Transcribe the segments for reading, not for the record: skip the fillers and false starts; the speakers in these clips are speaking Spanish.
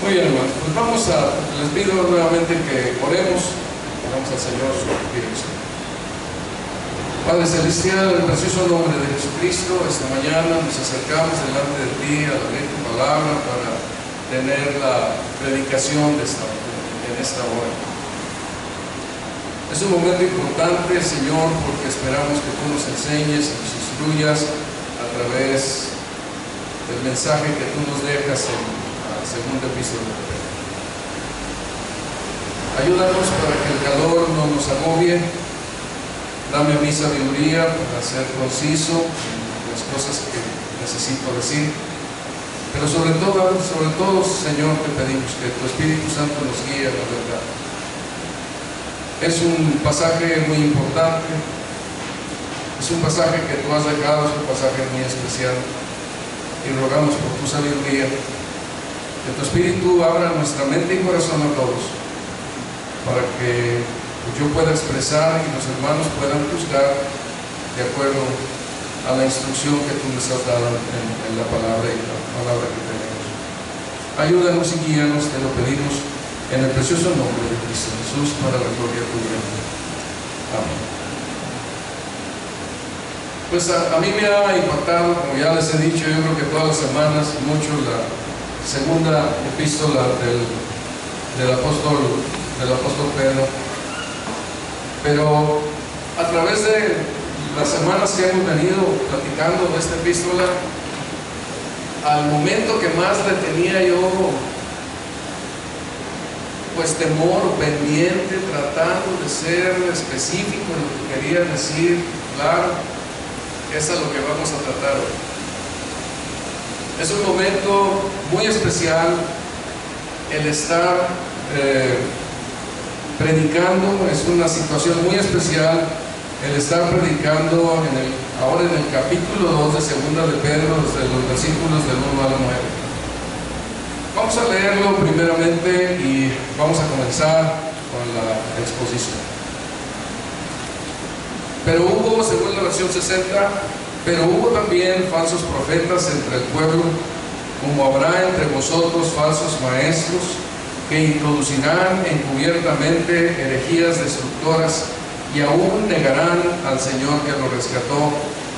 Muy bien, hermanos, pues les pido nuevamente que oremos, oramos al Señor su dirección. Padre Celestial, en el precioso nombre de Jesucristo, esta mañana nos acercamos delante de ti a leer tu palabra para tener la predicación en esta hora. Es un momento importante, Señor, porque esperamos que tú nos enseñes y nos instruyas a través del mensaje que tú nos dejas en la segunda epístola de Pedro. Ayúdanos para que el calor no nos agobie. Dame a mi sabiduría para ser conciso en las cosas que necesito decir. Pero sobre todo, Señor, te pedimos que tu Espíritu Santo nos guíe a la verdad. Es un pasaje muy importante, es un pasaje que tú has dejado, es un pasaje muy especial, y rogamos por tu sabiduría que tu Espíritu abra nuestra mente y corazón a todos, para que yo pueda expresar y los hermanos puedan juzgar de acuerdo a la instrucción que tú les has dado en la palabra y la palabra que tenemos. Ayúdanos y guíanos, te lo pedimos en el precioso nombre de Cristo Jesús, para la gloria tuya. Amén. Pues a mí me ha impactado, como ya les he dicho, yo creo que todas las semanas, mucho la segunda epístola del apóstol Pedro. Pero a través de las semanas que hemos venido platicando de esta epístola, al momento que más le tenía yo pues temor, pendiente, tratando de ser específico en lo que quería decir, claro, es a lo que vamos a tratar hoy. Es un momento muy especial el estar predicando, es una situación muy especial el estar predicando ahora en el capítulo 2 de segunda de Pedro, desde los versículos del 1 al 9. Vamos a leerlo primeramente y vamos a comenzar con la exposición. Pero hubo, según la versión 60, pero hubo también falsos profetas entre el pueblo, como habrá entre vosotros falsos maestros, que introducirán encubiertamente herejías destructoras y aún negarán al Señor que lo rescató,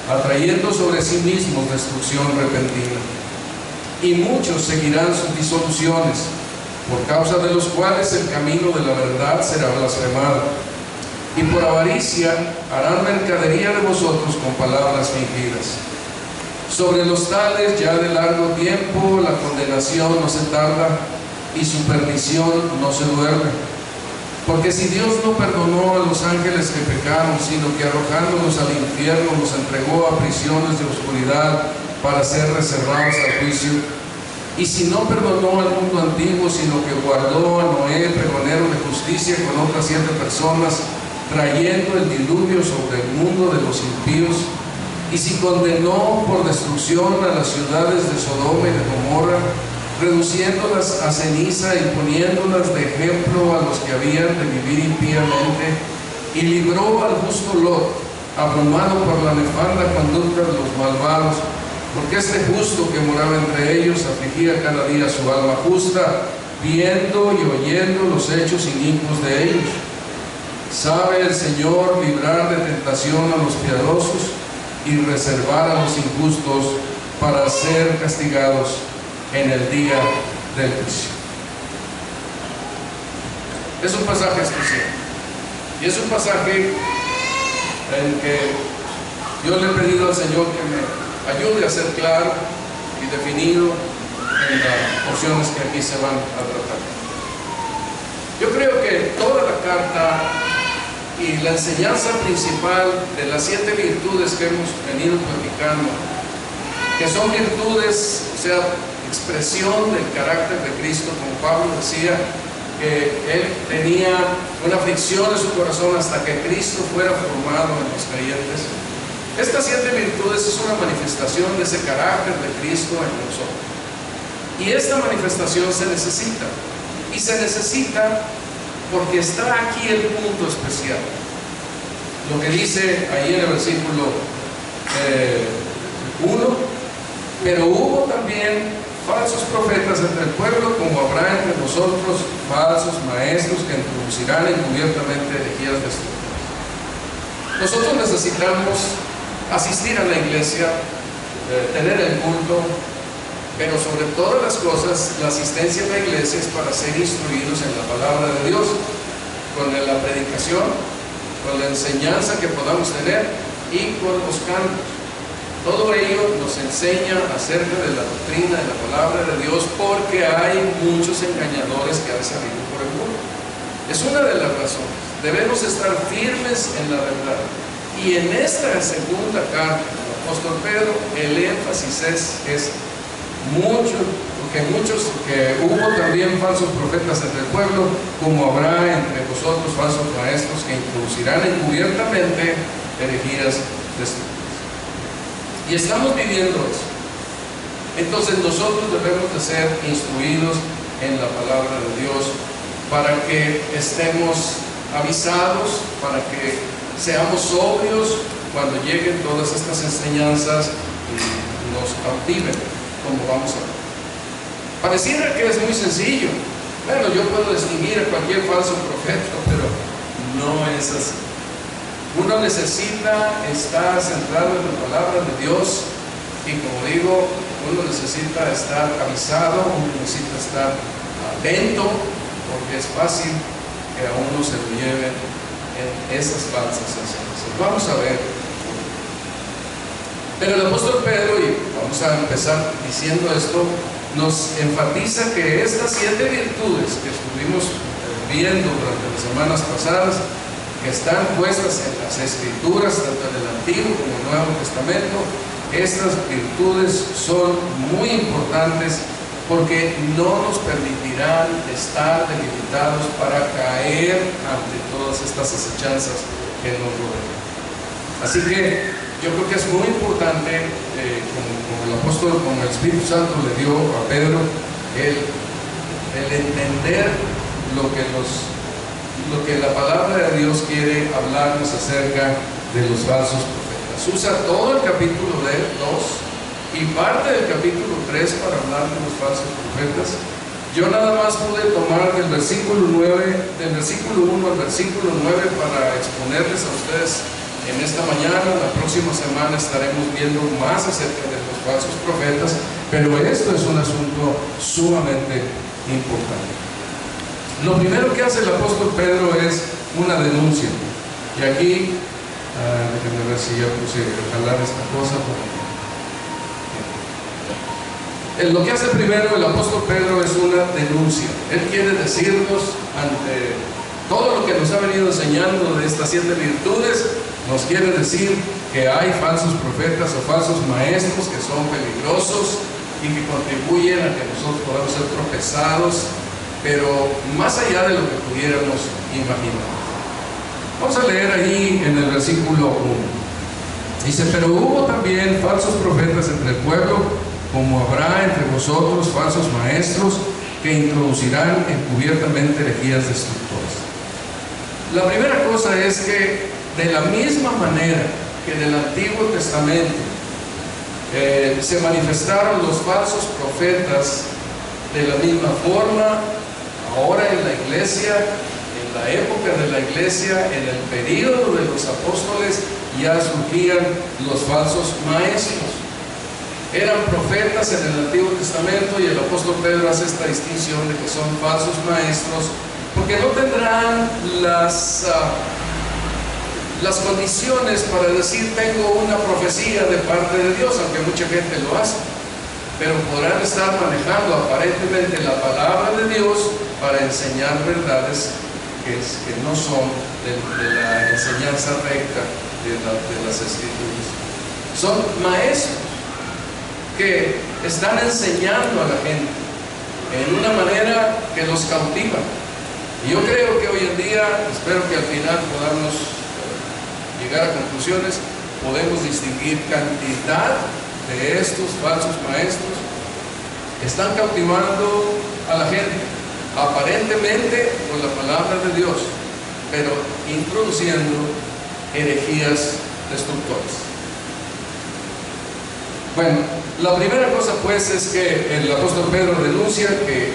atrayendo sobre sí mismos destrucción repentina. Y muchos seguirán sus disoluciones, por causa de los cuales el camino de la verdad será blasfemado. Y por avaricia harán mercadería de vosotros con palabras fingidas. Sobre los tales ya de largo tiempo la condenación no se tarda y su perdición no se duerme. Porque si Dios no perdonó a los ángeles que pecaron, sino que arrojándolos al infierno los entregó a prisiones de oscuridad para ser reservados al juicio, y si no perdonó al mundo antiguo, sino que guardó a Noé, pregonero de justicia, con otras 7 personas, trayendo el diluvio sobre el mundo de los impíos, y si condenó por destrucción a las ciudades de Sodoma y de Gomorra, reduciéndolas a ceniza y poniéndolas de ejemplo a los que habían de vivir impíamente, y libró al justo Lot, abrumado por la nefanda conducta de los malvados, porque este justo que moraba entre ellos afligía cada día su alma justa, viendo y oyendo los hechos inicuos de ellos. Sabe el Señor librar de tentación a los piadosos y reservar a los injustos para ser castigados en el día del juicio. Es un pasaje especial y es un pasaje en que yo le he pedido al Señor que me ayude a ser claro y definido en las porciones que aquí se van a tratar. Yo creo que toda la carta y la enseñanza principal de las 7 virtudes que hemos venido platicando, que son virtudes, o sea, expresión del carácter de Cristo, como Pablo decía, que él tenía una aflicción en su corazón hasta que Cristo fuera formado en los creyentes. Estas 7 virtudes es una manifestación de ese carácter de Cristo en nosotros. Y esta manifestación se necesita. Y se necesita porque está aquí el punto especial. Lo que dice ahí en el versículo 1, pero hubo también falsos profetas entre el pueblo, como habrá entre vosotros falsos maestros que introducirán encubiertamente herejías destructoras. Nosotros necesitamos asistir a la iglesia, tener el culto, pero sobre todas las cosas, la asistencia a la iglesia es para ser instruidos en la palabra de Dios, con la predicación, con la enseñanza que podamos tener y con los cantos. Todo ello nos enseña acerca de la doctrina de la palabra de Dios, porque hay muchos engañadores que han salido por el mundo. Es una de las razones. Debemos estar firmes en la verdad. Y en esta segunda carta del apóstol Pedro, el énfasis es mucho, porque hubo también falsos profetas entre el pueblo, como habrá entre vosotros falsos maestros que introducirán encubiertamente herejías destructoras. Y estamos viviendo eso. Entonces nosotros debemos de ser instruidos en la palabra de Dios para que estemos avisados, para que seamos sobrios cuando lleguen todas estas enseñanzas y nos cautiven, como vamos a ver. Pareciera que es muy sencillo. Bueno, yo puedo distinguir a cualquier falso profeta, pero no es así. Uno necesita estar centrado en la palabra de Dios y, como digo, uno necesita estar avisado, uno necesita estar atento, porque es fácil que a uno se lo lleven en esas falsas enseñanzas. Vamos a ver. Pero el apóstol Pedro, y vamos a empezar diciendo esto, nos enfatiza que estas 7 virtudes que estuvimos viendo durante las semanas pasadas, que están puestas en las Escrituras, tanto en el Antiguo como en el Nuevo Testamento, estas virtudes son muy importantes porque no nos permitirán estar debilitados para caer ante todas estas acechanzas que nos rodean. Así que yo creo que es muy importante, como el apóstol, como el Espíritu Santo le dio a Pedro, el entender lo que la palabra de Dios quiere hablarnos acerca de los falsos profetas. Usa todo el capítulo 2 y parte del capítulo 3 para hablar de los falsos profetas. Yo nada más pude tomar del versículo 1 al versículo 9 para exponerles a ustedes en esta mañana. La próxima semana estaremos viendo más acerca de los falsos profetas, pero esto es un asunto sumamente importante. Lo primero que hace el apóstol Pedro es una denuncia. Y aquí, déjenme ver si ya puse a jalar esta cosa. Lo que hace primero el apóstol Pedro es una denuncia. Él quiere decirnos, ante todo lo que nos ha venido enseñando de estas 7 virtudes, nos quiere decir que hay falsos profetas o falsos maestros que son peligrosos y que contribuyen a que nosotros podamos ser tropezados, pero más allá de lo que pudiéramos imaginar. Vamos a leer ahí en el versículo 1. Dice: pero hubo también falsos profetas entre el pueblo, como habrá entre vosotros falsos maestros que introducirán encubiertamente herejías destructoras. La primera cosa es que, de la misma manera que en el Antiguo Testamento se manifestaron los falsos profetas, de la misma forma, ahora en la iglesia, en la época de la iglesia, en el período de los apóstoles, ya surgían los falsos maestros. Eran profetas en el Antiguo Testamento, y el apóstol Pedro hace esta distinción de que son falsos maestros porque no tendrán las condiciones para decir tengo una profecía de parte de Dios, aunque mucha gente lo hace, pero podrán estar manejando aparentemente la palabra de Dios para enseñar verdades que no son de la enseñanza recta de las Escrituras. Son maestros que están enseñando a la gente en una manera que los cautiva. Y yo creo que hoy en día, espero que al final podamos llegar a conclusiones, podemos distinguir cantidad de estos falsos maestros que están cautivando a la gente, aparentemente con la palabra de Dios, pero introduciendo herejías destructoras. Bueno, la primera cosa pues es que el apóstol Pedro denuncia que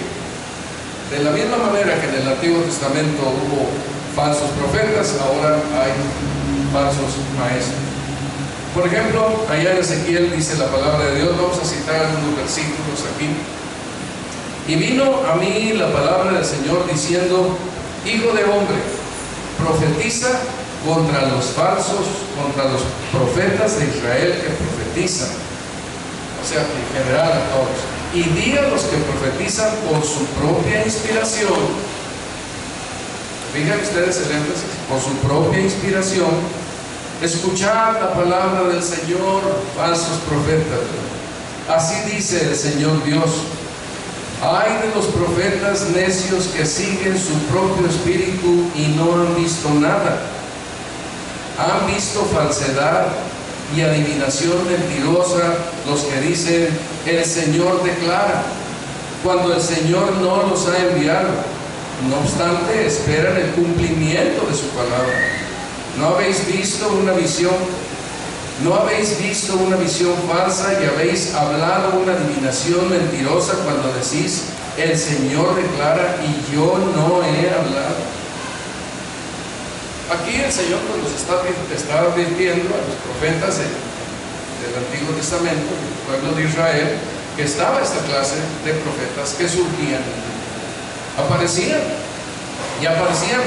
De la misma manera que en el Antiguo Testamento hubo falsos profetas, ahora hay falsos maestros. Por ejemplo, allá en Ezequiel dice la palabra de Dios, vamos a citar unos versículos aquí. Y vino a mí la palabra del Señor diciendo: Hijo de hombre, profetiza contra los falsos, contra los profetas de Israel que profetizan, o sea, en general a todos, y di a los que profetizan por su propia inspiración. Fíjense ustedes el énfasis: por su propia inspiración, escuchad la palabra del Señor, falsos profetas. Así dice el Señor Dios: ay de los profetas necios que siguen su propio espíritu y no han visto nada. Han visto falsedad y adivinación mentirosa los que dicen: el Señor declara, cuando el Señor no los ha enviado. No obstante, esperan el cumplimiento de su palabra. ¿No habéis visto una visión? ¿No habéis visto una visión falsa y habéis hablado una adivinación mentirosa cuando decís: el Señor declara y yo no he hablado? Aquí el Señor nos está advirtiendo a los profetas del Antiguo Testamento, del pueblo de Israel, que estaba esta clase de profetas que surgían, aparecían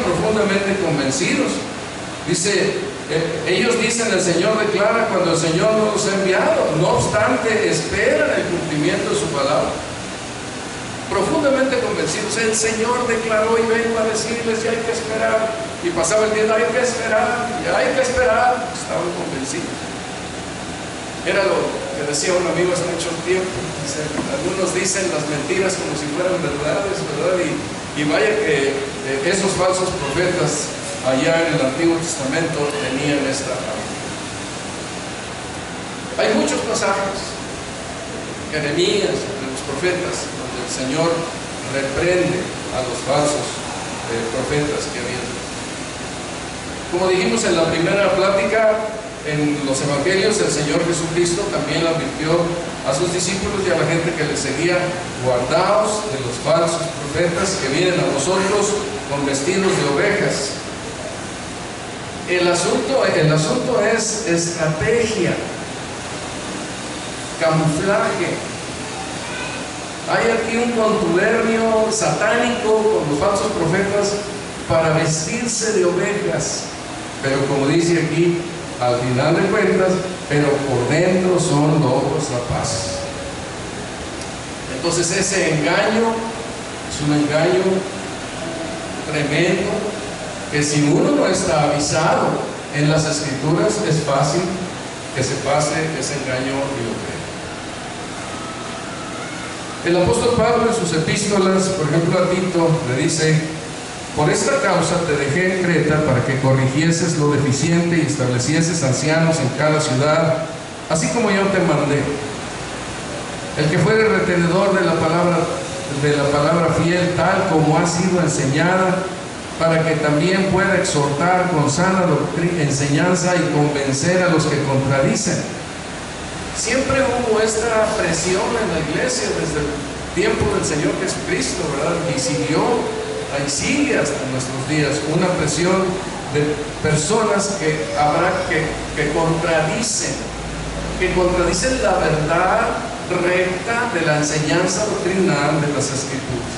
profundamente convencidos. Dice, ellos dicen: el Señor declara, cuando el Señor no los ha enviado. No obstante, esperan el cumplimiento de su palabra. Profundamente convencidos: el Señor declaró y vengo a decirles, y hay que esperar. Y pasaba el día: hay que esperar, y hay que esperar. Estaban convencidos. Era lo que decía un amigo hace mucho tiempo. Dice, algunos dicen las mentiras como si fueran verdades, ¿verdad? Y vaya que esos falsos profetas allá en el Antiguo Testamento tenían esta. Hay muchos pasajes, Jeremías, de los profetas, donde el Señor reprende a los falsos profetas que habían. Como dijimos en la primera plática, en los evangelios, el Señor Jesucristo también le advirtió a sus discípulos y a la gente que le seguía: guardaos de los falsos profetas que vienen a vosotros con vestidos de ovejas. El asunto es estrategia, camuflaje. Hay aquí un contubernio satánico con los falsos profetas para vestirse de ovejas, pero como dice aquí, al final de cuentas, pero por dentro son lobos rapaces. Entonces ese engaño es un engaño tremendo, que si uno no está avisado en las Escrituras, es fácil que se pase ese engaño y lo cree. El apóstol Pablo en sus epístolas, por ejemplo a Tito, le dice: por esta causa te dejé en Creta para que corrigieses lo deficiente y establecieses ancianos en cada ciudad, así como yo te mandé. El que fuere retenedor de la palabra fiel, tal como ha sido enseñada, para que también pueda exhortar con sana enseñanza y convencer a los que contradicen. Siempre hubo esta presión en la iglesia desde el tiempo del Señor Jesucristo, ¿verdad? Y ahí sigue hasta nuestros días, una presión de personas que contradicen la verdad recta de la enseñanza doctrinal de las Escrituras.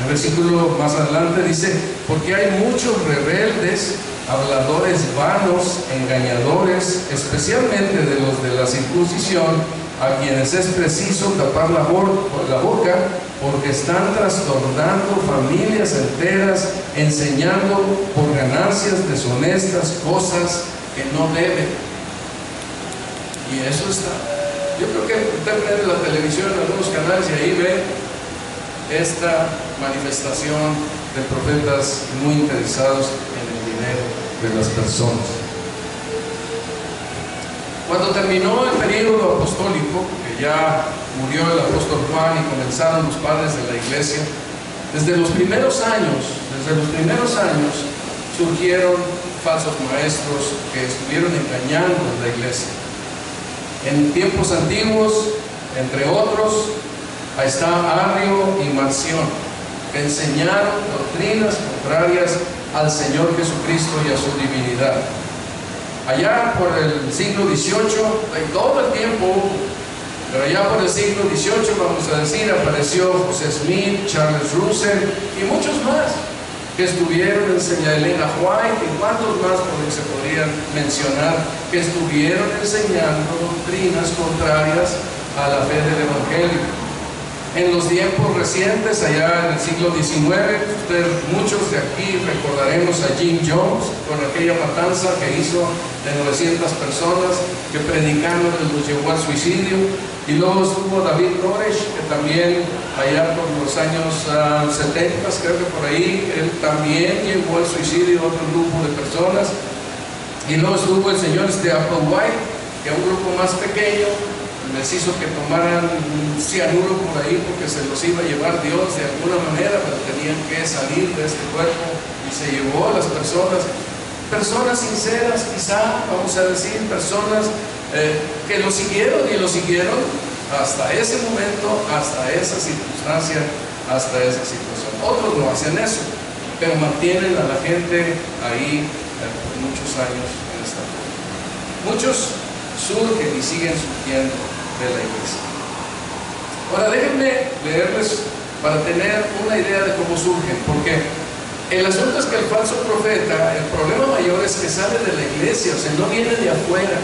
El versículo más adelante dice: porque hay muchos rebeldes, habladores vanos, engañadores, especialmente de los de la circuncisión, a quienes es preciso tapar la boca, porque están trastornando familias enteras, enseñando por ganancias deshonestas cosas que no deben. Y eso está. Yo creo que usted prende la televisión en algunos canales y ahí ve esta manifestación de profetas muy interesados en el dinero de las personas. Cuando terminó el período apostólico, que ya murió el apóstol Juan y comenzaron los padres de la iglesia, desde los primeros años surgieron falsos maestros que estuvieron engañando a la iglesia. En tiempos antiguos, entre otros, ahí está Arrio y Marción. que enseñaron doctrinas contrarias al Señor Jesucristo y a su divinidad. Allá por el siglo XVIII, todo el tiempo hubo, pero allá por el siglo XVIII, vamos a decir, apareció José Smith, Charles Russell y muchos más que estuvieron enseñando, Elena White y cuantos más se podrían mencionar, que estuvieron enseñando doctrinas contrarias a la fe del Evangelio. En los tiempos recientes, allá en el siglo XIX, muchos de aquí recordaremos a Jim Jones con aquella matanza que hizo de 900 personas que predicándoles los llevó al suicidio. Y luego estuvo David Koresh, que también allá por los años 70, creo que por ahí, él también llevó al suicidio a otro grupo de personas. Y luego estuvo el señor Applewhite, que un grupo más pequeño les hizo que tomaran un cianuro por ahí porque se los iba a llevar Dios de alguna manera, pero tenían que salir de este cuerpo, y se llevó a las personas sinceras, quizá, vamos a decir, personas que lo siguieron y lo siguieron hasta ese momento, hasta esa circunstancia, hasta esa situación. Otros no hacen eso, pero mantienen a la gente ahí por muchos años en esta forma. Muchos surgen y siguen surgiendo de la iglesia. Ahora déjenme leerles para tener una idea de cómo surgen, porque el asunto es que el falso profeta, el problema mayor es que sale de la iglesia, o sea, no viene de afuera,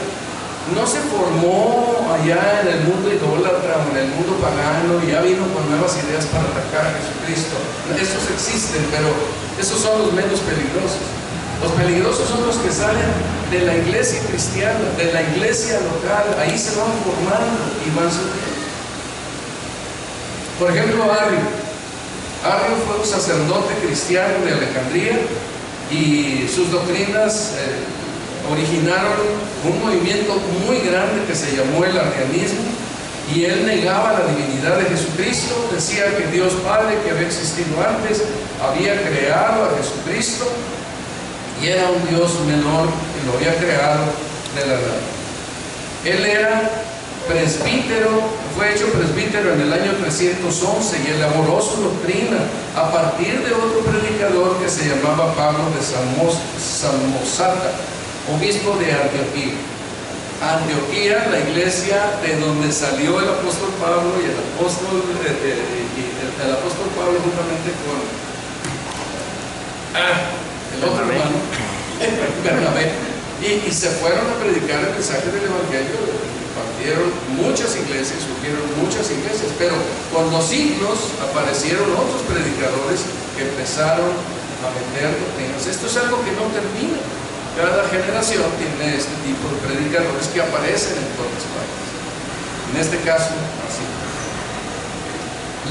no se formó allá en el mundo idólatra o en el mundo pagano y ya vino con nuevas ideas para atacar a Jesucristo. Esos existen, pero esos son los menos peligrosos. Los peligrosos son los que salen de la iglesia cristiana, de la iglesia local. Ahí se van formando y van surgiendo. Por ejemplo, Arrio fue un sacerdote cristiano de Alejandría y sus doctrinas originaron un movimiento muy grande que se llamó el arrianismo, y él negaba la divinidad de Jesucristo. Decía que Dios Padre, que había existido antes, había creado a Jesucristo y era un Dios menor que lo había creado de la nada. Él era presbítero, fue hecho presbítero en el año 311 y elaboró su doctrina a partir de otro predicador que se llamaba Pablo de Samosata, obispo de Antioquía. Antioquía, la iglesia de donde salió el apóstol Pablo y el apóstol Pablo juntamente con el otro hermano, Bernabé, y se fueron a predicar el mensaje del Evangelio. Partieron muchas iglesias, surgieron muchas iglesias, pero con los siglos aparecieron otros predicadores que empezaron a meter doctrinas. Esto es algo que no termina. Cada generación tiene este tipo de predicadores que aparecen en todas partes. En este caso, así.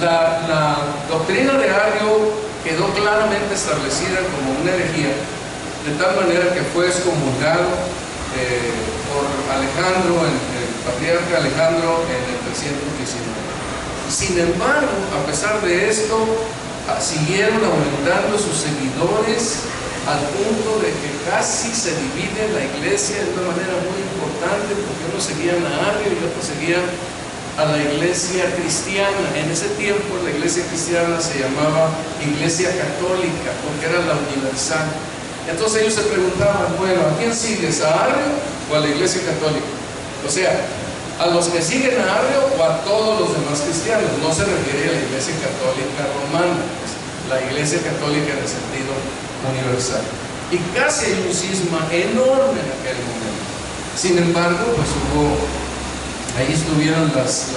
La doctrina de Arrio quedó claramente establecida como una herejía, de tal manera que fue excomulgado por Alejandro, el patriarca Alejandro, en el 319. Sin embargo, a pesar de esto, siguieron aumentando sus seguidores al punto de que casi se divide la iglesia de una manera muy importante, porque unos seguían a Arrio y otros seguían a la iglesia cristiana. En ese tiempo la iglesia cristiana se llamaba iglesia católica porque era la universal. Entonces ellos se preguntaban, bueno, ¿a quién sigues? ¿A Arrio o a la iglesia católica? O sea, a los que siguen a Arrio o a todos los demás cristianos. No se refiere a la iglesia católica romana, pues, la iglesia católica en el sentido universal. Y casi hay un cisma enorme en aquel momento. Sin embargo, pues ahí estuvieron las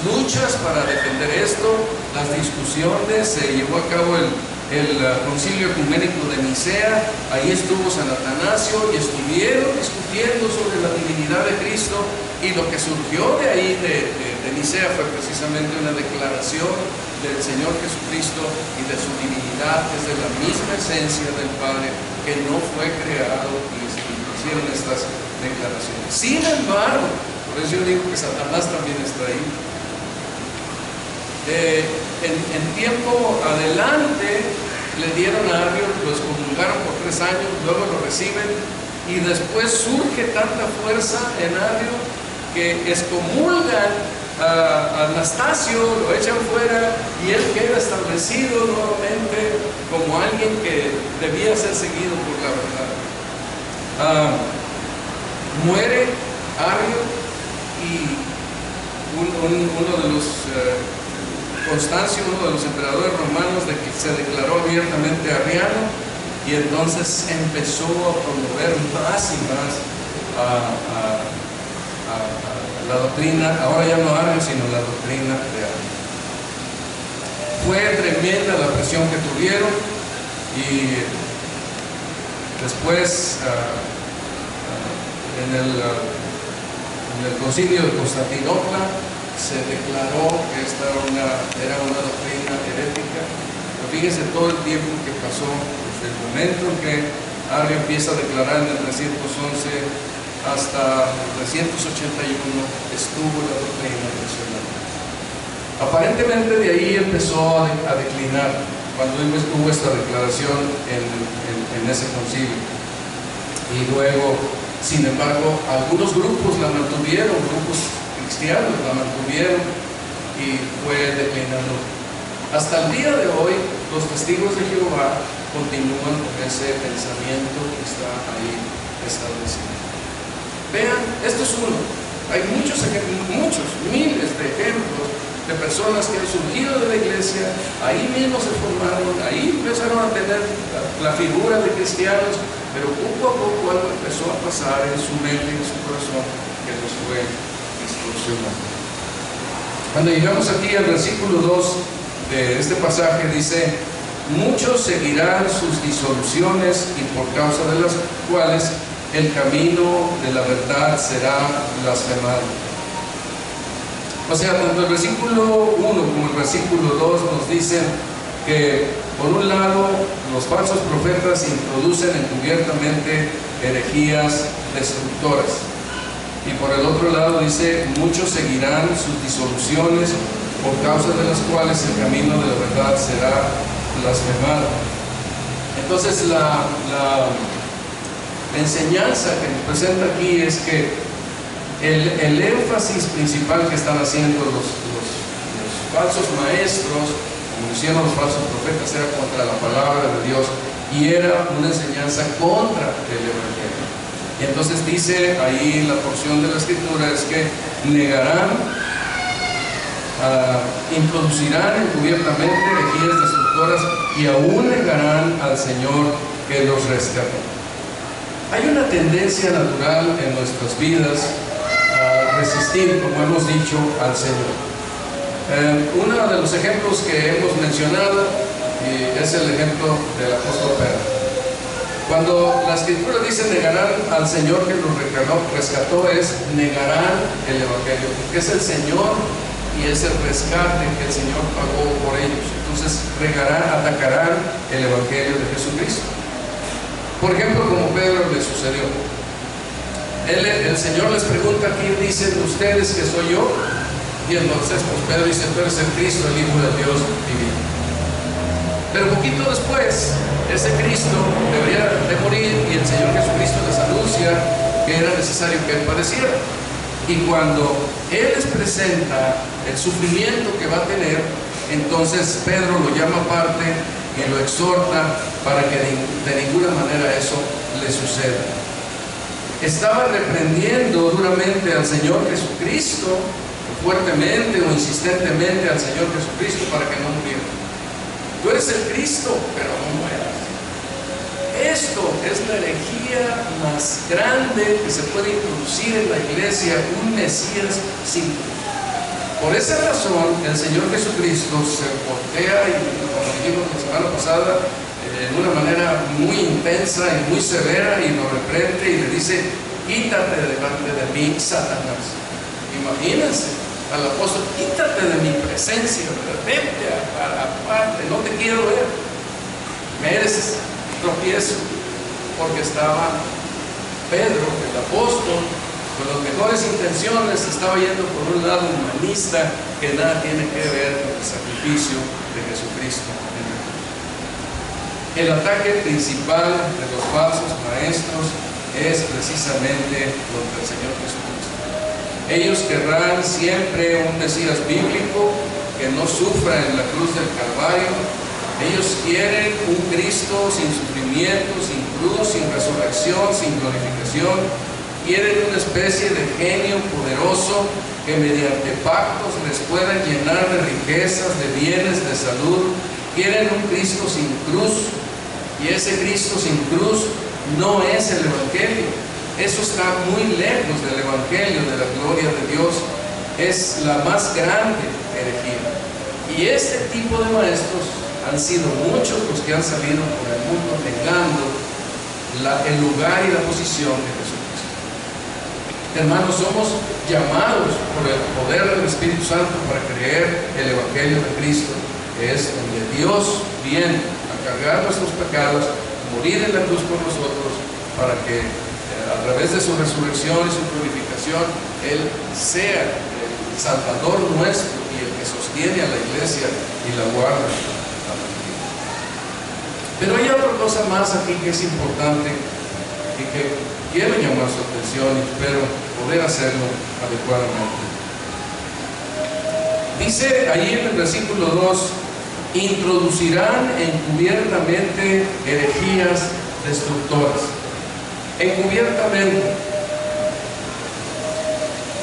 luchas para defender esto, las discusiones. Se llevó a cabo el concilio ecuménico de Nicea. Ahí estuvo San Atanasio y estuvieron discutiendo sobre la divinidad de Cristo, y lo que surgió de ahí de Nicea fue precisamente una declaración del Señor Jesucristo y de su divinidad, que es de la misma esencia del Padre, que no fue creado, y se hicieron estas declaraciones. Sin embargo, por eso yo digo que Satanás también está ahí. En tiempo adelante le dieron a Arrio, lo excomulgaron por 3 años, luego lo reciben, y después surge tanta fuerza en Arrio que excomulgan Anastasio lo echan fuera y él queda establecido nuevamente como alguien que debía ser seguido por la verdad. Muere Arrio y uno de los Constancio, uno de los emperadores romanos, se declaró abiertamente arriano, y entonces empezó a promover más y más la doctrina, ahora ya no Arrio, sino la doctrina de Arrio. Fue tremenda la presión que tuvieron, y después en el concilio de Constantinopla se declaró que esta era una doctrina herética. Pero fíjense todo el tiempo que pasó desde el momento en que Arrio empieza a declarar en el 311 hasta el 381 estuvo la doctrina impresionante. Aparentemente de ahí empezó a declinar cuando hubo esta declaración en ese concilio. Y luego, sin embargo, algunos grupos la mantuvieron, grupos cristianos la mantuvieron, y fue declinando. Hasta el día de hoy, los testigos de Jehová continúan con ese pensamiento que está ahí establecido. Vean, esto es uno. Hay muchos miles de ejemplos de personas que han surgido de la iglesia, ahí mismo se formaron, ahí empezaron a tener la figura de cristianos, pero poco a poco algo empezó a pasar en su mente, en su corazón, que los fue distorsionando. Cuando llegamos aquí al versículo 2 de este pasaje, dice: muchos seguirán sus disoluciones, y por causa de las cuales el camino de la verdad será blasfemado. O sea, tanto el versículo 1 como el versículo 2 nos dicen que, por un lado, los falsos profetas introducen encubiertamente herejías destructoras, y por el otro lado dice: muchos seguirán sus disoluciones, por causa de las cuales el camino de la verdad será blasfemado. Entonces la enseñanza que nos presenta aquí es que el énfasis principal que están haciendo los falsos maestros, como hicieron los falsos profetas, era contra la palabra de Dios, y era una enseñanza contra el Evangelio. Y entonces dice ahí la porción de la Escritura es que negarán, introducirán encubiertamente herejías destructoras, y aún negarán al Señor que los rescató. Hay una tendencia natural en nuestras vidas a resistir, como hemos dicho, al Señor. Uno de los ejemplos que hemos mencionado es el ejemplo del apóstol Pedro. Cuando la Escritura dice negarán al Señor que los rescató, es negarán el Evangelio, porque es el Señor y es el rescate que el Señor pagó por ellos. Entonces atacarán el Evangelio de Jesucristo. Por ejemplo, como Pedro le sucedió. El Señor les pregunta: ¿quién dicen ustedes que soy yo? Y entonces pues Pedro dice: tú eres el Cristo, el Hijo del Dios divino. Pero poquito después, ese Cristo debería de morir, y el Señor Jesucristo les anuncia que era necesario que Él padeciera. Y cuando Él les presenta el sufrimiento que va a tener, entonces Pedro lo llama aparte y lo exhorta para que de ninguna manera eso le suceda. Estaba reprendiendo duramente al Señor Jesucristo, fuertemente o insistentemente al Señor Jesucristo, para que no muriera. Tú eres el Cristo, pero no mueras. Esto es la herejía más grande que se puede introducir en la iglesia, un Mesías sin cruz. Por esa razón, el Señor Jesucristo se voltea, y como dijimos la semana pasada, de una manera muy intensa y muy severa, y lo reprende y le dice: quítate delante de mí, Satanás. Imagínense al apóstol: quítate de mi presencia, vete aparte, no te quiero ver. Me eres tropiezo, porque estaba Pedro, el apóstol, con las mejores intenciones, estaba yendo por un lado humanista que nada tiene que ver con el sacrificio de Jesucristo en la cruz. El ataque principal de los falsos maestros es precisamente contra el Señor Jesucristo. Ellos querrán siempre un Mesías bíblico que no sufra en la cruz del Calvario. Ellos quieren un Cristo sin sufrimiento, sin cruz, sin resurrección, sin glorificación. Quieren una especie de genio poderoso que mediante pactos les pueda llenar de riquezas, de bienes, de salud. Quieren un Cristo sin cruz, y ese Cristo sin cruz no es el Evangelio. Eso está muy lejos del Evangelio, de la gloria de Dios. Es la más grande herejía. Y este tipo de maestros han sido muchos los que han salido por el mundo negando el lugar y la posición de Jesucristo. Hermanos, somos llamados por el poder del Espíritu Santo para creer el Evangelio de Cristo, que es donde Dios viene a cargar nuestros pecados, morir en la cruz por nosotros, para que a través de su resurrección y su glorificación Él sea el Salvador nuestro y el que sostiene a la iglesia y la guarda. Pero hay otra cosa más aquí que es importante y que quiero llamar su atención y espero poder hacerlo adecuadamente. Dice ahí en el versículo 2: introducirán encubiertamente herejías destructoras. Encubiertamente.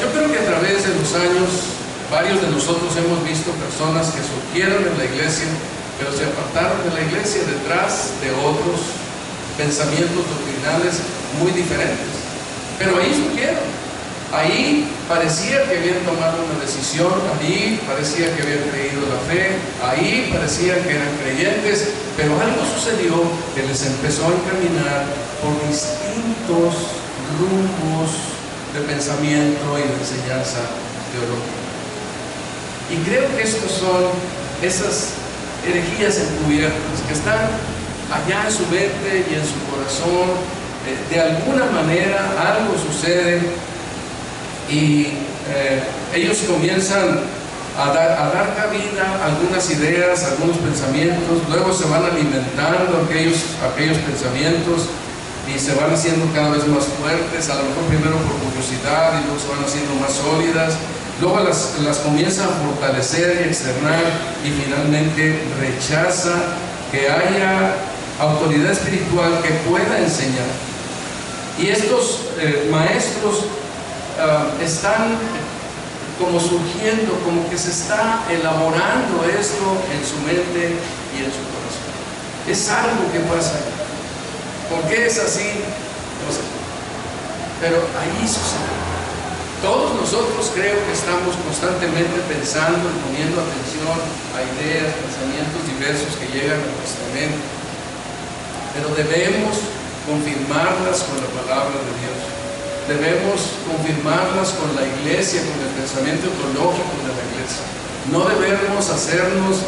Yo creo que a través de los años varios de nosotros hemos visto personas que surgieron en la iglesia, pero se apartaron de la iglesia detrás de otros pensamientos doctrinales muy diferentes. Pero ahí surgieron. Ahí parecía que habían tomado una decisión, ahí parecía que habían creído la fe, ahí parecía que eran creyentes, pero algo sucedió que les empezó a encaminar por distintos rumbos de pensamiento y de enseñanza teológica. Y creo que estos son esas herejías encubiertas que están allá en su mente y en su corazón. De alguna manera algo sucede y ellos comienzan a dar cabida a algunas ideas, a algunos pensamientos, luego se van alimentando aquellos pensamientos y se van haciendo cada vez más fuertes, a lo mejor primero por curiosidad y luego se van haciendo más sólidas, luego las comienzan a fortalecer y externar y finalmente rechaza que haya autoridad espiritual que pueda enseñar. Y estos maestros están como surgiendo, como que se está elaborando esto en su mente y en su corazón. Es algo que pasa. ¿Por qué es así? No sé. Pero ahí sucede. Todos nosotros creo que estamos constantemente pensando y poniendo atención a ideas, pensamientos diversos que llegan a nuestra mente. Pero debemos confirmarlas con la palabra de Dios. Debemos confirmarlas con la iglesia, con el pensamiento teológico de la iglesia. No debemos hacernos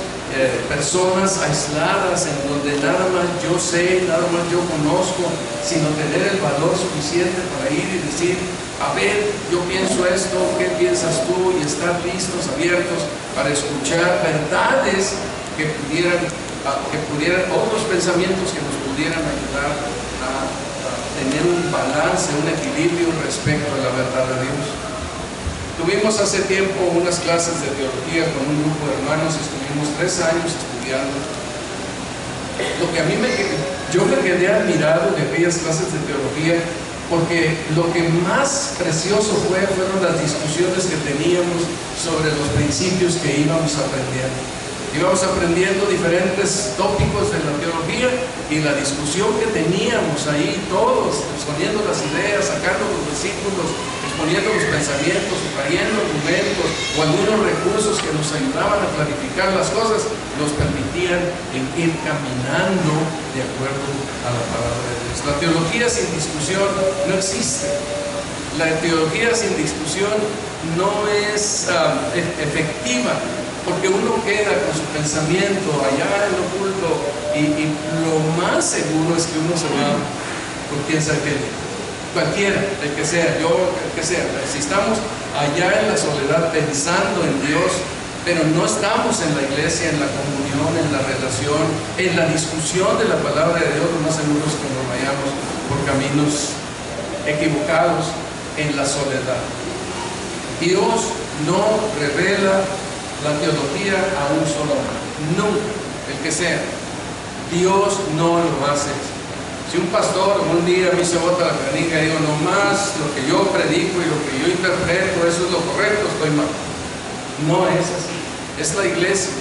personas aisladas en donde nada más yo sé, nada más yo conozco, sino tener el valor suficiente para ir y decir: a ver, yo pienso esto, ¿qué piensas tú? Y estar listos, abiertos para escuchar verdades que pudieran otros pensamientos que nos pudieran ayudar a tener un balance, un equilibrio respecto a la verdad de Dios. Tuvimos hace tiempo unas clases de teología con un grupo de hermanos, estuvimos 3 años estudiando. Lo que yo me quedé admirado de aquellas clases de teología, porque lo que más precioso fueron las discusiones que teníamos sobre los principios que íbamos aprendiendo. Íbamos aprendiendo diferentes tópicos de la teología y la discusión que teníamos ahí, todos exponiendo las ideas, sacando los versículos, exponiendo los pensamientos, trayendo argumentos o algunos recursos que nos ayudaban a clarificar las cosas, nos permitían ir caminando de acuerdo a la palabra de Dios. La teología sin discusión no existe. La teología sin discusión no es efectiva, porque uno queda con su pensamiento allá en lo oculto y lo más seguro es que uno se va por quién sabe qué. Cualquiera, el que sea, si estamos allá en la soledad pensando en Dios, pero no estamos en la iglesia, en la comunión, en la relación, en la discusión de la palabra de Dios, lo más seguro es que nos vayamos por caminos equivocados en la soledad. Dios no revela la teología a un solo hombre, nunca, el que sea. Dios no lo hace. Si un pastor un día me se bota la canica y digo, nomás lo que yo predico y lo que yo interpreto, eso es lo correcto, estoy mal. No es así. Es la iglesia.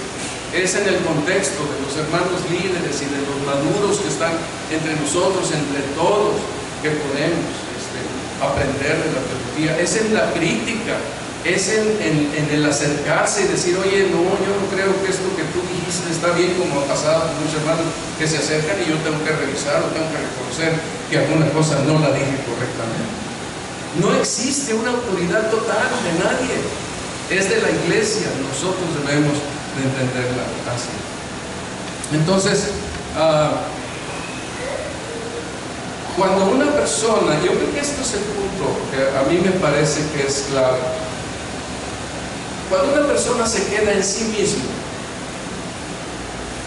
Es en el contexto de los hermanos líderes y de los maduros que están entre nosotros, entre todos, que podemos aprender de la teología. Es en la crítica, es en el acercarse y decir, oye, no, yo no creo que esto que tú dijiste está bien, como ha pasado con muchos hermanos que se acercan y yo tengo que revisar o tengo que reconocer que alguna cosa no la dije correctamente. No existe una autoridad total de nadie, es de la iglesia, nosotros debemos de entenderla así. Entonces, cuando una persona, yo creo que esto es el punto que a mí me parece que es clave. Cuando una persona se queda en sí mismo,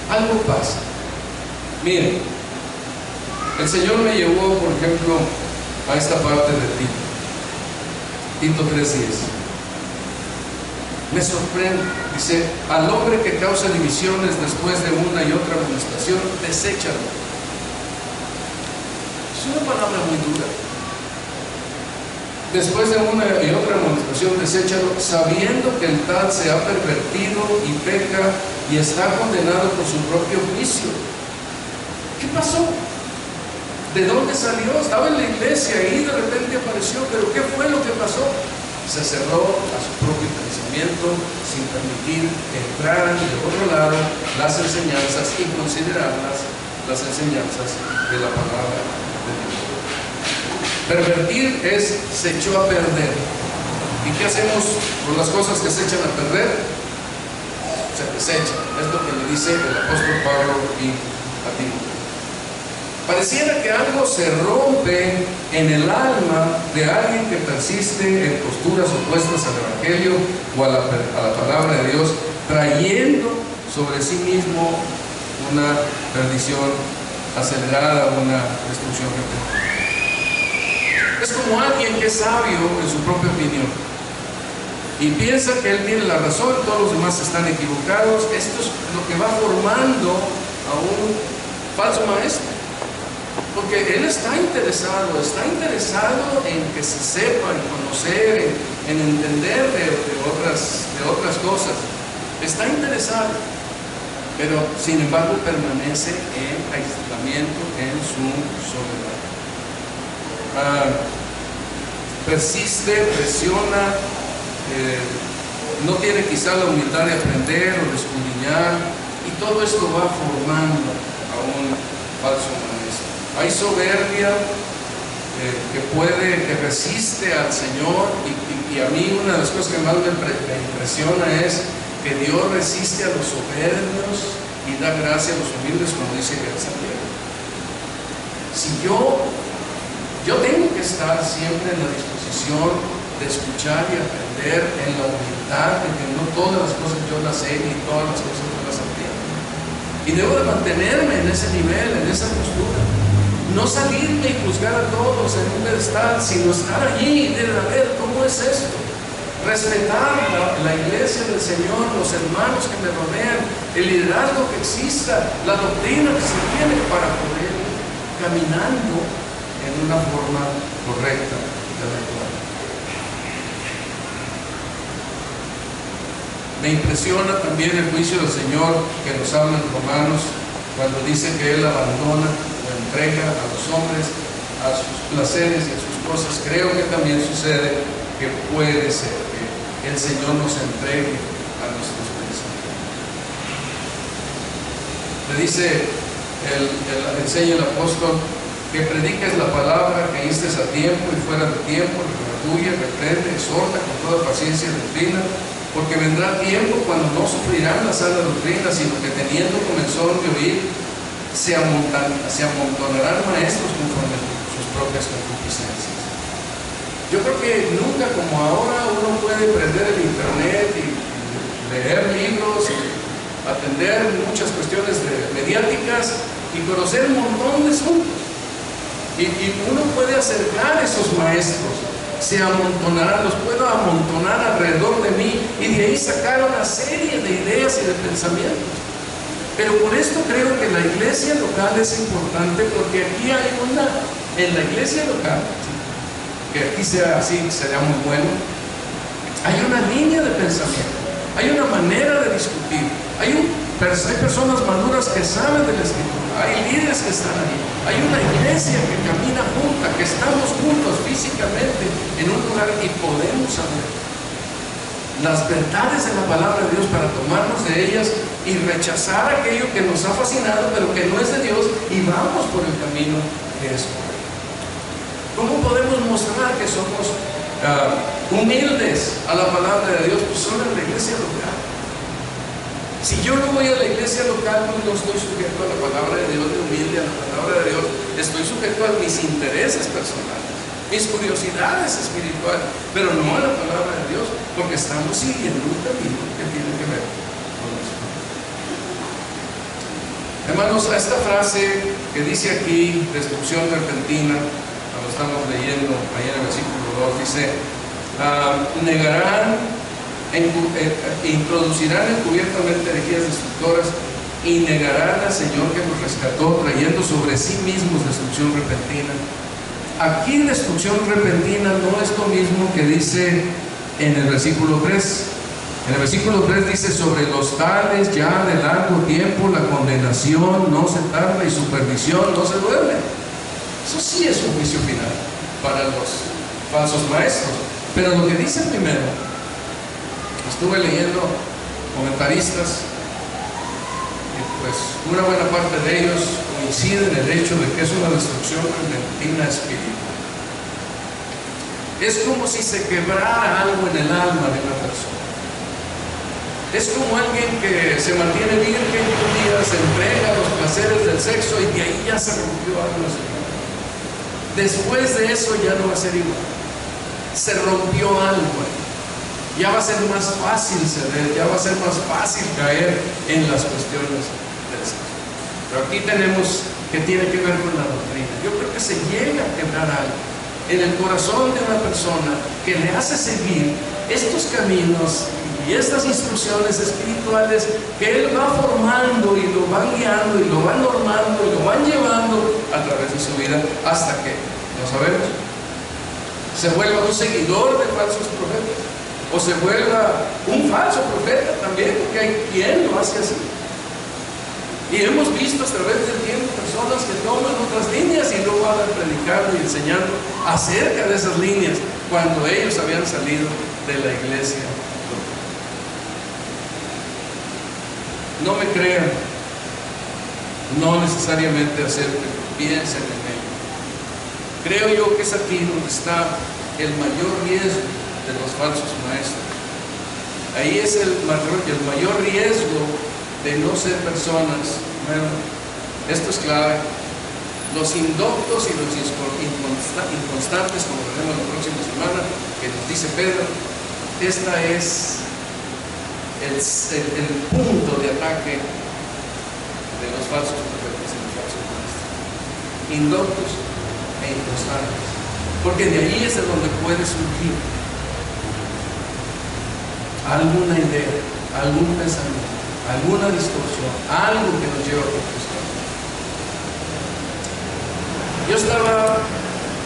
algo pasa. Miren, el Señor me llevó, por ejemplo, a esta parte de Tito 3:10. Me sorprende, dice, al hombre que causa divisiones después de una y otra amonestación, deséchalo. Es una palabra muy dura. Después de una y otra amonestación, deséchalo, sabiendo que el tal se ha pervertido y peca y está condenado por su propio juicio. ¿Qué pasó? ¿De dónde salió? Estaba en la iglesia y de repente apareció, pero ¿qué fue lo que pasó? Se cerró a su propio pensamiento sin permitir que entraran de otro lado las enseñanzas y considerarlas las enseñanzas de la palabra de Dios. Pervertir es se echó a perder. ¿Y qué hacemos con las cosas que se echan a perder? Se desechan. Es lo que le dice el apóstol Pablo a Timoteo. Pareciera que algo se rompe en el alma de alguien que persiste en posturas opuestas al Evangelio o a la palabra de Dios, trayendo sobre sí mismo una perdición acelerada, una destrucción repentina. Es como alguien que es sabio en su propia opinión y piensa que él tiene la razón, todos los demás están equivocados. Esto es lo que va formando a un falso maestro. Porque él está interesado en que se sepa, en conocer, en entender de otras cosas. Está interesado, pero sin embargo permanece en aislamiento, en su soledad. Persiste, presiona, no tiene quizá la humildad de aprender o de escudriñar, y todo esto va formando a un falso maestro. Hay soberbia que resiste al Señor, y a mí una de las cosas que más me impresiona es que Dios resiste a los soberbios y da gracia a los humildes, como dice Santiago. Si yo tengo que estar siempre en la disposición de escuchar y aprender, en la humildad de que no todas las cosas yo las sé ni todas las cosas yo las entiendo, y debo de mantenerme en ese nivel, en esa postura. No salirme y juzgar a todos en un pedestal, sino estar allí y decir, a ver, ¿cómo es esto? Respetar la iglesia del Señor, los hermanos que me rodean, el liderazgo que exista, la doctrina que se tiene para poder ir caminando en una forma correcta de actuar. Me impresiona también el juicio del Señor que nos habla en Romanos, cuando dice que Él abandona entrega a los hombres a sus placeres y a sus cosas. Creo que también sucede que puede ser que el Señor nos entregue a nuestros pensamientos. Le dice, enseña el apóstol, que prediques la palabra, que instes a tiempo y fuera de tiempo, redarguye, reprende, exhorta con toda paciencia y doctrina, porque vendrá tiempo cuando no sufrirán la sana doctrina, sino que teniendo comenzón de oír, se amontonarán maestros conforme sus propias concupiscencias. Yo creo que nunca como ahora uno puede prender el internet y leer libros y atender muchas cuestiones mediáticas y conocer un montón de asuntos. Y uno puede acercar a esos maestros se amontonarán, los puedo amontonar alrededor de mí y de ahí sacar una serie de ideas y de pensamientos. Pero por esto creo que la iglesia local es importante, porque aquí hay en la iglesia local, que aquí sea así, sería muy bueno, hay una línea de pensamiento, hay una manera de discutir, hay personas maduras que saben de la Escritura, hay líderes que están ahí, hay una iglesia que camina junta, que estamos juntos físicamente en un lugar y podemos saber las verdades de la palabra de Dios para tomarnos de ellas y rechazar aquello que nos ha fascinado pero que no es de Dios, y vamos por el camino que es correcto. ¿Cómo podemos mostrar que somos humildes a la palabra de Dios? Pues solo en la iglesia local. Si yo no voy a la iglesia local, pues no estoy sujeto a la palabra de Dios, de humilde a la palabra de Dios, estoy sujeto a mis intereses personales, mis curiosidades espirituales, pero no a la palabra de Dios, porque estamos siguiendo un camino que tiene que ver con eso. Hermanos, a esta frase que dice aquí, destrucción repentina, lo estamos leyendo ahí en el versículo 2, dice, introducirán encubiertamente herejías destructoras y negarán al Señor que los rescató, trayendo sobre sí mismos destrucción repentina. Aquí destrucción repentina no es lo mismo que dice en el versículo 3. En el versículo 3 dice, sobre los tales ya de largo tiempo la condenación no se tarda y su perdición no se duerme. Eso sí es un juicio final para los falsos maestros. Pero lo que dice primero, estuve leyendo comentaristas y pues una buena parte de ellos coinciden en el hecho de que es una destrucción repentina espiritual. Es como si se quebrara algo en el alma de una persona. Es como alguien que se mantiene virgen y un día se entrega a los placeres del sexo y de ahí ya se rompió algo en su vida. Después de eso ya no va a ser igual. Se rompió algo ahí. Ya va a ser más fácil ceder, ya va a ser más fácil caer en las cuestiones del sexo. Pero aquí tenemos que tiene que ver con la doctrina. Yo creo que se llega a quebrar algo en el corazón de una persona que le hace seguir estos caminos y estas instrucciones espirituales que él va formando y lo van guiando y lo van normando y lo van llevando a través de su vida hasta que, no sabemos, se vuelva un seguidor de falsos profetas o se vuelva un falso profeta también, porque hay quien lo hace así. Y hemos visto a través del tiempo personas que toman otras líneas y luego van predicando y enseñando acerca de esas líneas cuando ellos habían salido de la iglesia. No me crean, no necesariamente hacer que piensen en ello. Creo yo que es aquí donde está el mayor riesgo de los falsos maestros. Ahí es el mayor riesgo de no ser personas. Bueno, esto es clave. Los indoctos y los inconstantes, como veremos la próxima semana, que nos dice Pedro, esta es el punto de ataque de los falsos profetas y los falsos maestros. Indoctos e inconstantes. Porque de ahí es de donde puede surgir alguna idea, algún pensamiento, alguna distorsión, algo que nos lleva a confusión. Yo estaba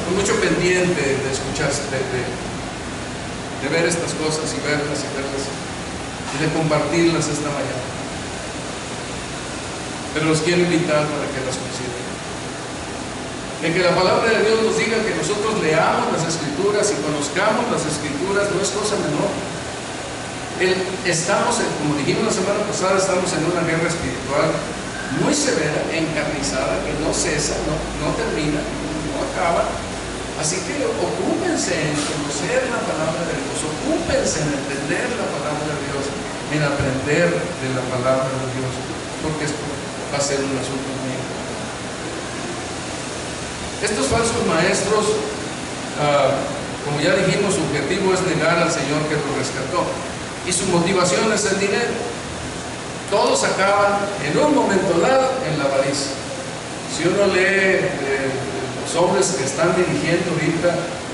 con mucho pendiente de escuchar, de ver estas cosas y verlas y de compartirlas esta mañana. Pero los quiero invitar para que las consideren. En que la palabra de Dios nos diga que nosotros leamos las Escrituras y conozcamos las Escrituras no es cosa menor. Como dijimos la semana pasada, estamos en una guerra espiritual muy severa, encarnizada, que no cesa, no termina, no acaba. Así que ocúpense en conocer la palabra de Dios, ocúpense en entender la palabra de Dios, en aprender de la palabra de Dios, porque esto va a ser un asunto muy importante. Estos falsos maestros, como ya dijimos, su objetivo es negar al Señor que los rescató. Y su motivación es el dinero. Todos acaban en un momento dado en la avaricia. Si uno lee los hombres que están dirigiendo ahorita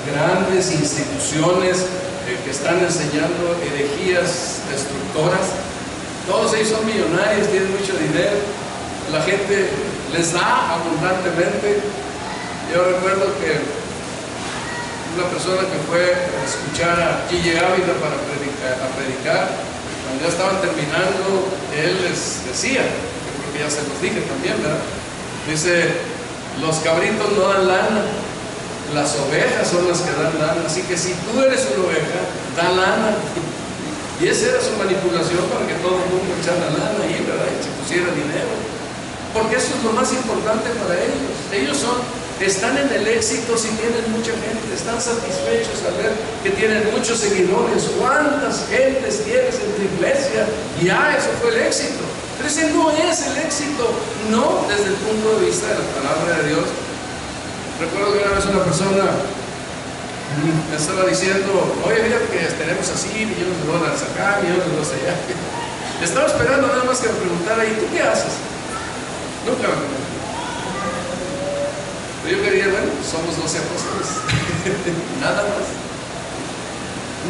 grandes instituciones que están enseñando herejías destructoras. Todos ellos son millonarios, tienen mucho dinero, la gente les da abundantemente. Yo recuerdo que una persona que fue a escuchar a Gigi Ávila para predicar, cuando ya estaban terminando, él les decía, yo creo que ya se los dije también, ¿verdad? Dice, los cabritos no dan lana, las ovejas son las que dan lana, así que si tú eres una oveja, da lana. Y esa era su manipulación para que todo el mundo echara lana ahí, ¿verdad? Y se pusiera dinero. Porque eso es lo más importante para ellos. Ellos están en el éxito si tienen mucha gente, están satisfechos al ver que tienen muchos seguidores. ¿Cuántas gentes tienes en tu iglesia? Ya, eso fue el éxito. Pero ese no es el éxito, no desde el punto de vista de la palabra de Dios. Recuerdo que una vez una persona me estaba diciendo, oye, mira que tenemos así, millones de dólares acá, millones de dólares allá. Estaba esperando nada más que me preguntara, ¿y tú qué haces? Nunca me preguntó. Pero yo quería, bueno, somos 12 apóstoles, nada más.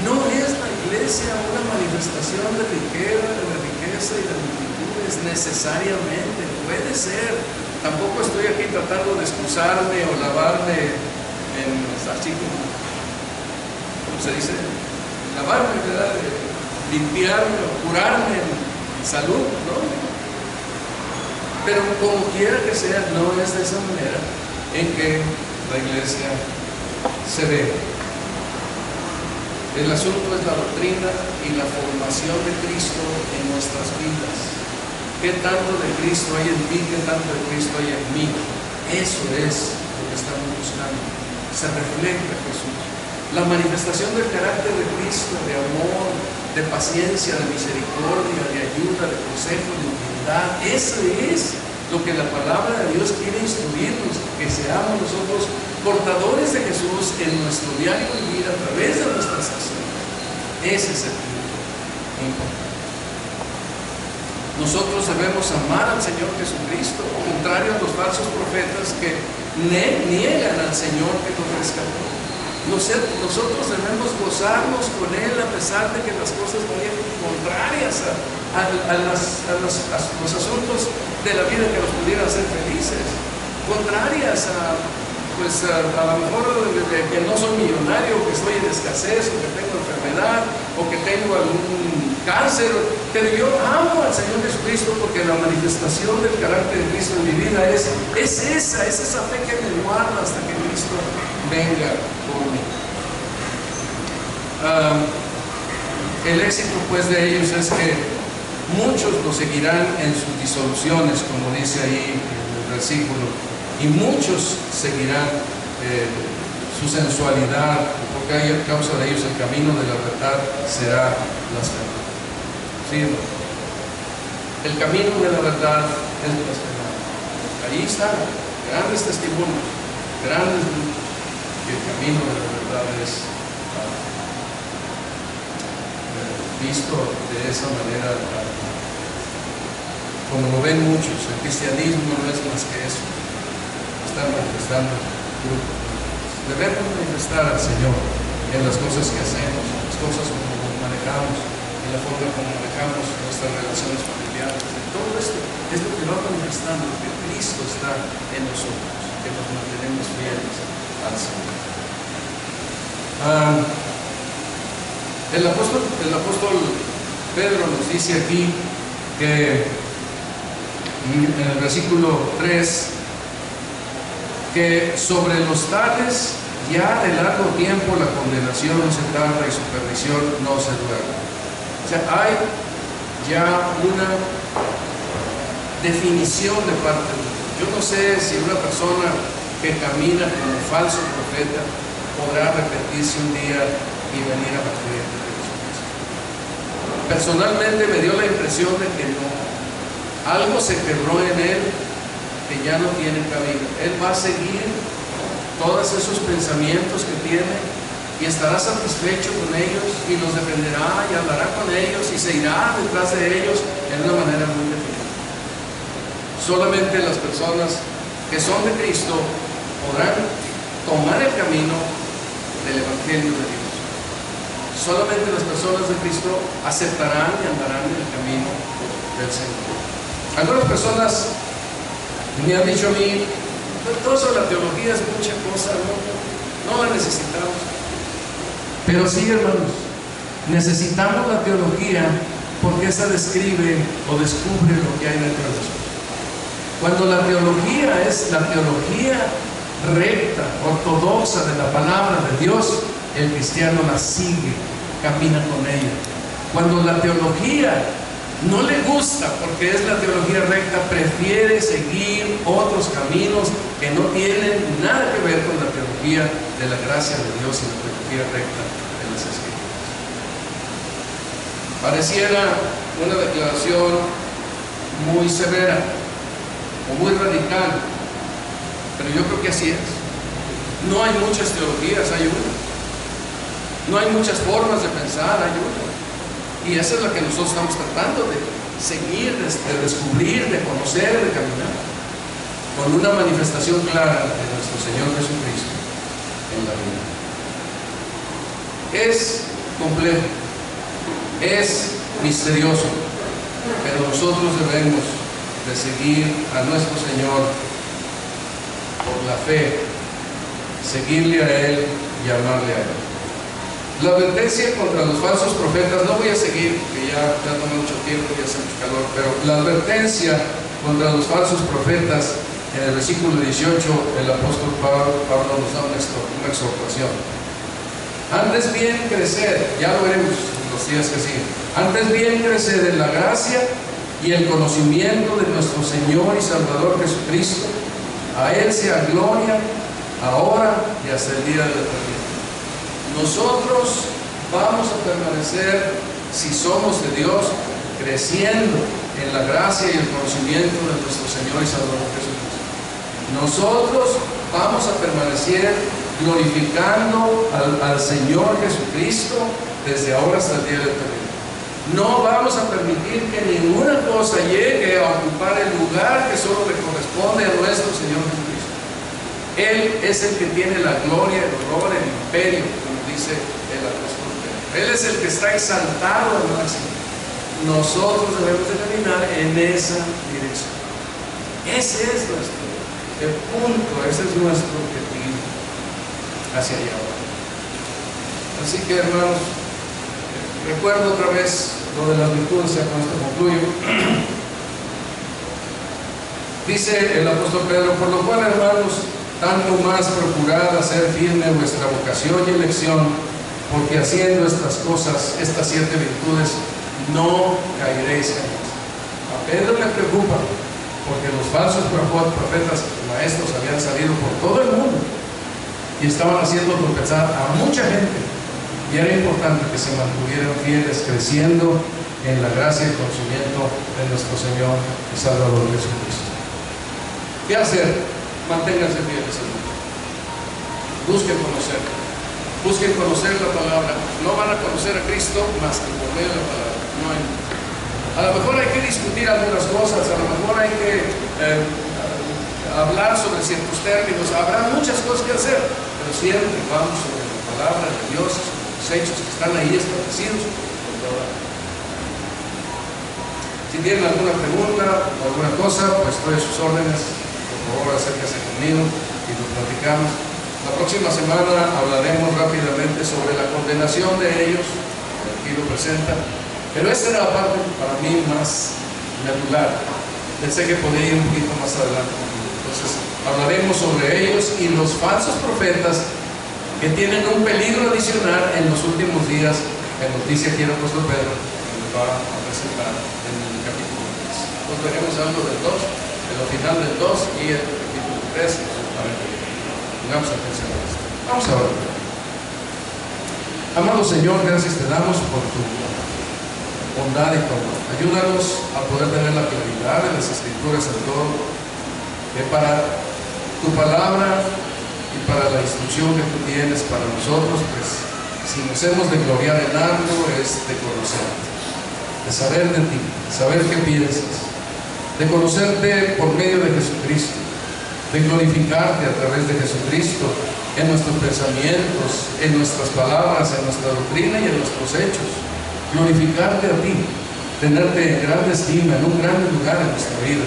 No es la iglesia una manifestación de riqueza y de multitudes necesariamente, puede ser. Tampoco estoy aquí tratando de excusarme o lavarme en así como, ¿cómo se dice? Lavarme, ¿verdad? Limpiarme o curarme en salud, ¿no? Pero como quiera que sea, no es de esa manera en que la iglesia se ve. El asunto es la doctrina y la formación de Cristo en nuestras vidas. ¿Qué tanto de Cristo hay en mí? ¿Qué tanto de Cristo hay en mí? Eso es lo que estamos buscando. Se refleja Jesús. La manifestación del carácter de Cristo, de amor, de paciencia, de misericordia, de ayuda, de consejo, de humildad. Eso es lo que la palabra de Dios quiere instruirnos, que seamos nosotros portadores de Jesús en nuestro diario vivir a través de nuestras acciones. Ese es el punto importante. Nosotros debemos amar al Señor Jesucristo, contrario a los falsos profetas que niegan al Señor que nos rescató. Nosotros debemos gozarnos con Él a pesar de que las cosas vayan contrarias a los asuntos de la vida que nos pudieran hacer felices, contrarias a lo mejor que no soy millonario, que estoy en escasez, o que tengo enfermedad, o que tengo algún cáncer, pero yo amo al Señor Jesucristo porque la manifestación del carácter de Cristo en mi vida es esa fe que me guarda hasta que Cristo venga por mí. El éxito pues de ellos es que muchos lo seguirán en sus disoluciones, como dice ahí en el versículo, y muchos seguirán su sensualidad, porque hay a causa de ellos el camino de la verdad será blasfemado. ¿Sí? El camino de la verdad es blasfemado. Ahí están grandes testimonios, grandes grupos, que el camino de la verdad es visto de esa manera, como lo ven muchos. El cristianismo no es más que eso. Están manifestando grupos. Debemos manifestar al Señor en las cosas que hacemos, en las cosas como nos manejamos, en la forma como manejamos nuestras relaciones familiares. En todo esto es lo que va manifestando que Cristo está en nosotros, que nos mantenemos fieles al Señor. El apóstol Pedro nos dice aquí que en el versículo 3 que sobre los tales ya de largo tiempo la condenación no se tarda y su perdición no se duerme. O sea, hay ya una definición de parte de Dios. Yo no sé si una persona que camina como falso profeta podrá arrepentirse un día y venir a la fe de Jesucristo. Personalmente me dio la impresión de que no. Algo se quebró en él que ya no tiene cabida. Él va a seguir todos esos pensamientos que tiene y estará satisfecho con ellos y los defenderá y hablará con ellos y se irá detrás de ellos en una manera muy definida. Solamente las personas que son de Cristo podrán tomar el camino del Evangelio de Dios. Solamente las personas de Cristo aceptarán y andarán en el camino del Señor. Algunas personas me han dicho a mí, todo eso de la teología es mucha cosa, no la necesitamos. Pero sí, hermanos, necesitamos la teología porque esa describe o descubre lo que hay dentro de nosotros. Cuando la teología es la teología recta, ortodoxa de la palabra de Dios, el cristiano la sigue, camina con ella. Cuando la teología no le gusta porque es la teología recta, prefiere seguir otros caminos que no tienen nada que ver con la teología de la gracia de Dios y la teología recta de las Escrituras. Pareciera una declaración muy severa o muy radical, pero yo creo que así es. No hay muchas teologías, hay una. No hay muchas formas de pensar, hay una. Y esa es la que nosotros estamos tratando de seguir, de descubrir, de conocer, de caminar, con una manifestación clara de nuestro Señor Jesucristo en la vida. Es complejo, es misterioso, pero nosotros debemos de seguir a nuestro Señor por la fe, seguirle a Él y amarle a Él. La advertencia contra los falsos profetas, no voy a seguir, porque ya tomé mucho tiempo y hace mucho calor, pero la advertencia contra los falsos profetas, en el versículo 18, el apóstol Pablo nos da una exhortación. Antes bien crecer, ya lo veremos en los días que siguen, antes bien crecer en la gracia y el conocimiento de nuestro Señor y Salvador Jesucristo. A Él sea gloria, ahora y hasta el día de la eternidad. Nosotros vamos a permanecer, si somos de Dios, creciendo en la gracia y el conocimiento de nuestro Señor y Salvador Jesucristo. Nosotros vamos a permanecer glorificando al Señor Jesucristo desde ahora hasta el día de la eternidad. No vamos a permitir que ninguna cosa llegue a ocupar el lugar que solo le corresponde a nuestro Señor Jesucristo. Él es el que tiene la gloria, el honor, el imperio, dice el apóstol Pedro. Él es el que está exaltado al máximo. Nosotros debemos de caminar en esa dirección. Ese es nuestro punto, ese es nuestro objetivo hacia allá. Así que, hermanos, recuerdo otra vez lo de las virtudes, ya con esto concluyo. Dice el apóstol Pedro: por lo cual, hermanos, tanto más procurad hacer firme vuestra vocación y elección, porque haciendo estas cosas, estas 7 virtudes, no caeréis en ellas. A Pedro le preocupa, porque los falsos profetas, maestros, habían salido por todo el mundo y estaban haciendo tropezar a mucha gente, y era importante que se mantuvieran fieles, creciendo en la gracia y conocimiento de nuestro Señor y Salvador Jesucristo. ¿Qué hacer? Manténganse fieles a Dios. Busquen conocer la palabra. No van a conocer a Cristo más que por medio de la palabra. No hay. A lo mejor hay que discutir algunas cosas, a lo mejor hay que hablar sobre ciertos términos, habrá muchas cosas que hacer, pero siempre vamos sobre la palabra de Dios, los hechos que están ahí establecidos por toda. Si tienen alguna pregunta o alguna cosa, pues estoy a sus órdenes. Por favor, acérquese conmigo y lo platicamos. La próxima semana hablaremos rápidamente sobre la condenación de ellos, aquí lo presenta, pero esta era la parte para mí más medular. Pensé que podía ir un poquito más adelante. Entonces, hablaremos sobre ellos y los falsos profetas que tienen un peligro adicional en los últimos días, en noticia aquí el apóstol Pedro nos va a presentar en el capítulo 3. Entonces veremos algo del 2. El final del 2 y el capítulo 3. Pongamos atención a esto. Vamos a ver. Amado Señor, gracias te damos por tu bondad y tu amor. Ayúdanos a poder tener la claridad de las Escrituras en todo, que para tu palabra y para la instrucción que tú tienes para nosotros, pues si nos hemos de gloriar en algo es de conocerte, de saber de ti, de saber qué piensas, de conocerte por medio de Jesucristo, de glorificarte a través de Jesucristo en nuestros pensamientos, en nuestras palabras, en nuestra doctrina y en nuestros hechos. Glorificarte a ti, tenerte en gran estima, en un gran lugar en nuestra vida.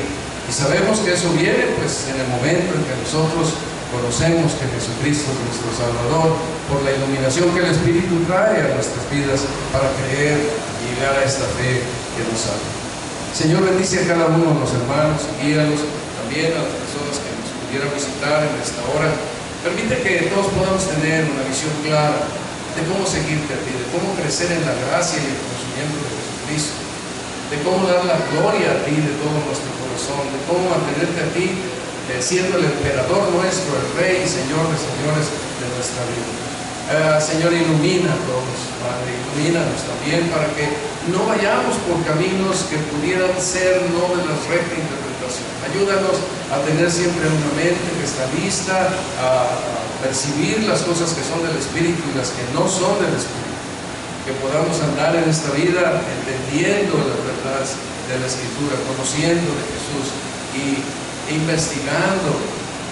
Y sabemos que eso viene pues en el momento en que nosotros conocemos que Jesucristo es nuestro Salvador, por la iluminación que el Espíritu trae a nuestras vidas para creer y llegar a esta fe que nos salva. Señor, bendice a cada uno de los hermanos, guíalos, también a las personas que nos pudieran visitar en esta hora. Permite que todos podamos tener una visión clara de cómo seguirte a ti, de cómo crecer en la gracia y el conocimiento de Jesucristo, de cómo dar la gloria a ti de todo nuestro corazón, de cómo mantenerte a ti siendo el emperador nuestro, el Rey y Señor de señores de nuestra vida. Señor, ilumina a todos, Padre, ilumínanos también para que no vayamos por caminos que pudieran ser no de la recta interpretación. Ayúdanos a tener siempre una mente que está lista a percibir las cosas que son del Espíritu y las que no son del Espíritu. Que podamos andar en esta vida entendiendo las verdades de la Escritura, conociendo de Jesús y investigando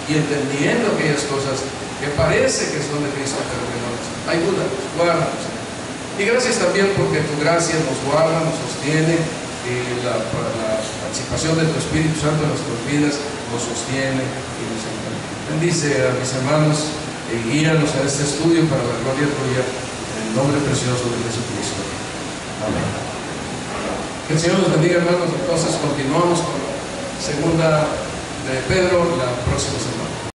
y entendiendo aquellas cosas que parece que son de Cristo, pero que no lo son. Ayúdanos, guárdanos. Y gracias también porque tu gracia nos guarda, nos sostiene, y la participación de tu Espíritu Santo en nuestras vidas nos sostiene y nos encuentra. Bendice a mis hermanos y guíanos a este estudio para la gloria tuya, en el nombre precioso de Jesucristo. Amén. Que el Señor nos bendiga, hermanos. Entonces continuamos con la segunda de Pedro la próxima semana.